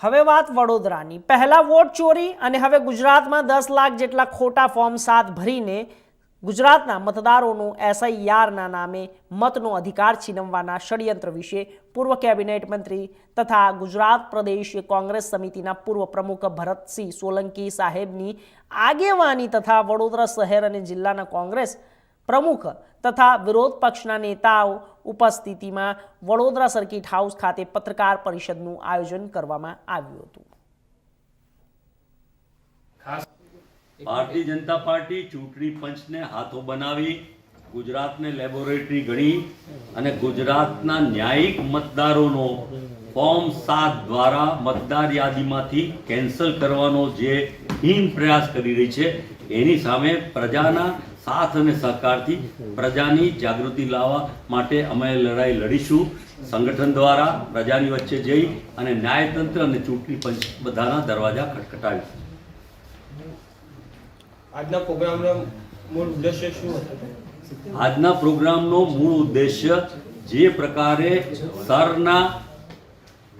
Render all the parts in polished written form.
હવે વાત વડોદરાની। પહેલા વોટ ચોરી અને હવે ગુજરાતમાં 10 લાખ જેટલા ખોટા ફોર્મ સાથ ભરીને ગુજરાતના મતદારોનો એસઆઈઆરના નામે મતનો અધિકાર છીનવવાના ષડયંત્ર વિશે પૂર્વ કેબિનેટ મંત્રી તથા ગુજરાત પ્રદેશ કોંગ્રેસ સમિતિના પૂર્વ પ્રમુખ ભરતસિંહ સોલંકી સાહેબની આગેવાની તથા વડોદરા શહેર અને જિલ્લાના કોંગ્રેસ પ્રમુખ તથા વિરોધ પક્ષના નેતાઓ ઉપસ્થિતિમાં વડોદરા સર્કિટ હાઉસ ખાતે પત્રકાર પરિષદનું આયોજન કરવામાં આવ્યું હતું। ભારતીય જનતા પાર્ટી ચૂંટણી પંચને હાથો બનાવી ગુજરાતને લેબોરેટરી ગણી અને ગુજરાતના ન્યાયિક મતદારોનો ફોર્મ 7 દ્વારા મતદાર યાદીમાંથી કેન્સલ કરવાનો જે હીન પ્રયાસ કરી રહી છે એની સામે પ્રજાના સાથ અને સહકારથી પ્રજાની જાગૃતિ લાવવા માટે અમે લડાઈ લડીશું। સંગઠન દ્વારા પ્રજાની વચ્ચે જઈ અને ન્યાયતંત્ર અને ચૂંટણી પંચ બધાના દરવાજા ખટખટાવીશું। આજના પ્રોગ્રામનો મૂળ ઉદ્દેશ્ય શું હતો? આજના પ્રોગ્રામનો મૂળ ઉદ્દેશ્ય જે પ્રકારે સરના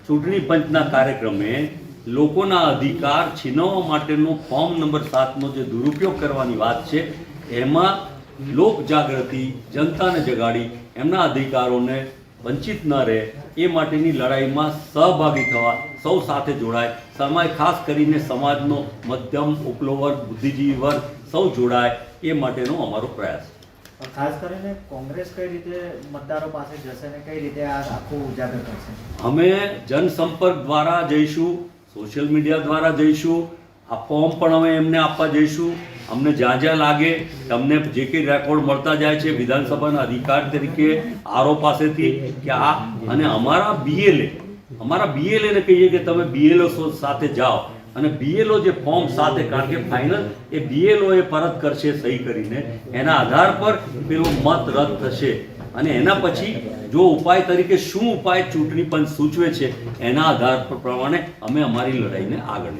ચૂંટણી પંચના કાર્યક્રમે લોકોના અધિકાર છીનવવા માટેનો ફોર્મ નંબર 7નો જે દુરુપયોગ કરવાની વાત છે એમાં લોક જાગૃતિ જનતાને જગાડી એમના અધિકારોને વંચિત ન રહે એ માટેની લડાઈમાં સહભાગી થવા સૌ સાથે જોડાય। સમાજ ખાસ કરીને સમાજનો મધ્યમ ઉપલો વર્ગ બુદ્ધિજીવી વર્ગ સૌ જોડાય એ માટેનો અમારો પ્રયાસ છે। ખાસ કરીને કોંગ્રેસ કઈ રીતે મતદારો પાસે જશે અને કઈ રીતે આ આખું ઉજાગર કરશે? અમે જનસંપર્ક દ્વારા જઈશું, સોશિયલ મીડિયા દ્વારા જઈશું, આ ફોર્મ પણ અમે એમને આપવા જઈશું। અમને જ્યાં જ્યાં લાગે તમને જે કંઈ રેકોર્ડ મળતા જાય છે વિધાનસભાના અધિકાર તરીકે આરઓ પાસેથી કે આ અને અમારા બીએલએને કહીએ કે તમે બીએલઓ સાથે જાઓ અને બીએલઓ જે ફોર્મ સાથે કારણ કે ફાઇનલ એ બીએલઓ એ પરત કરશે સહી કરીને એના આધાર પર પેલો મત રદ થશે અને એના પછી જો ઉપાય તરીકે શું ઉપાય ચૂંટણી પંચ સૂચવે છે એના આધાર પર પ્રમાણે અમે અમારી લડાઈને આગળ